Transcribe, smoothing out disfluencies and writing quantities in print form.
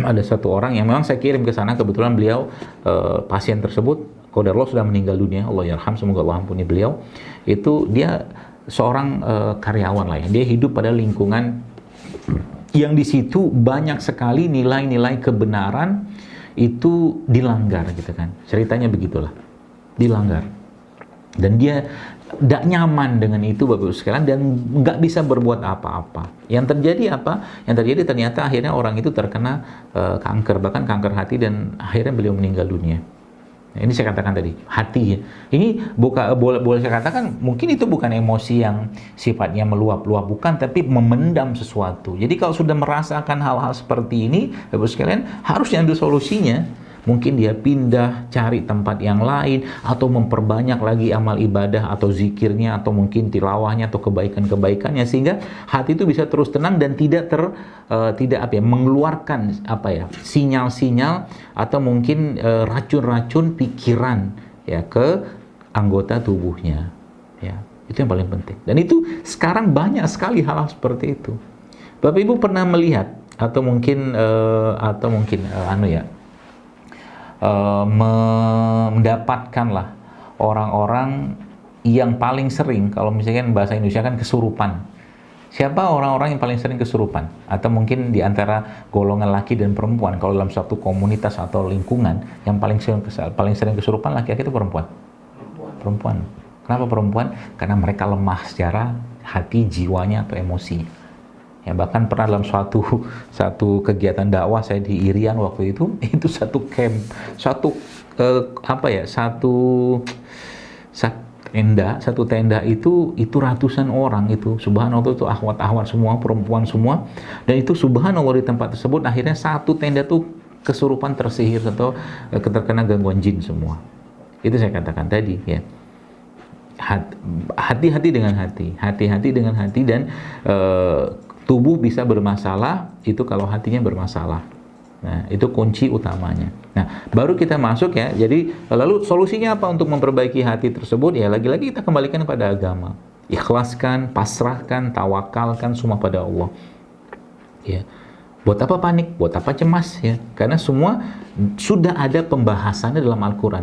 ada satu orang yang memang saya kirim ke sana, kebetulan beliau pasien tersebut qadarullah sudah meninggal dunia, Allah yarham, semoga Allah ampuni beliau. Itu dia seorang karyawan lah ya, dia hidup pada lingkungan yang di situ banyak sekali nilai-nilai kebenaran itu dilanggar gitu kan, ceritanya begitulah, dilanggar, dan dia tidak nyaman dengan itu Bapak Ibu sekalian, dan nggak bisa berbuat apa-apa. Yang terjadi apa? Yang terjadi ternyata akhirnya orang itu terkena kanker, bahkan kanker hati, dan akhirnya beliau meninggal dunia. Nah, ini saya katakan tadi, hati ya. Ini boleh saya katakan mungkin itu bukan emosi yang sifatnya meluap-luap, bukan, tapi memendam sesuatu. Jadi kalau sudah merasakan hal-hal seperti ini, Bapak Ibu sekalian, harus diambil solusinya. Mungkin dia pindah, cari tempat yang lain, atau memperbanyak lagi amal ibadah, atau zikirnya, atau mungkin tilawahnya, atau kebaikan-kebaikannya, sehingga hati itu bisa terus tenang dan tidak mengeluarkan sinyal-sinyal atau mungkin racun-racun pikiran ya ke anggota tubuhnya. Ya, itu yang paling penting. Dan itu sekarang banyak sekali hal-hal seperti itu. Bapak Ibu pernah melihat atau mungkin mendapatkanlah orang-orang yang paling sering, kalau misalkan bahasa Indonesia kan kesurupan. Siapa orang-orang yang paling sering kesurupan? Atau mungkin di antara golongan laki dan perempuan, kalau dalam suatu komunitas atau lingkungan, yang paling sering kesurupan laki-laki itu perempuan? Perempuan. Kenapa perempuan? Karena mereka lemah secara hati, jiwanya, atau emosinya. Ya, bahkan pernah dalam satu kegiatan dakwah saya di Irian waktu itu satu camp, satu tenda itu ratusan orang, itu subhanallah, itu ahwat semua, perempuan semua, dan itu subhanallah di tempat tersebut akhirnya satu tenda tuh kesurupan, tersihir, atau terkena gangguan jin semua. Itu saya katakan tadi ya. Hati-hati dengan hati, dan tubuh bisa bermasalah itu kalau hatinya bermasalah. Nah, itu kunci utamanya. Nah, baru kita masuk ya. Jadi, lalu solusinya apa untuk memperbaiki hati tersebut? Ya, lagi-lagi kita kembalikan pada agama. Ikhlaskan, pasrahkan, tawakalkan semua pada Allah. Ya. Buat apa panik? Buat apa cemas ya? Karena semua sudah ada pembahasannya dalam Al-Qur'an.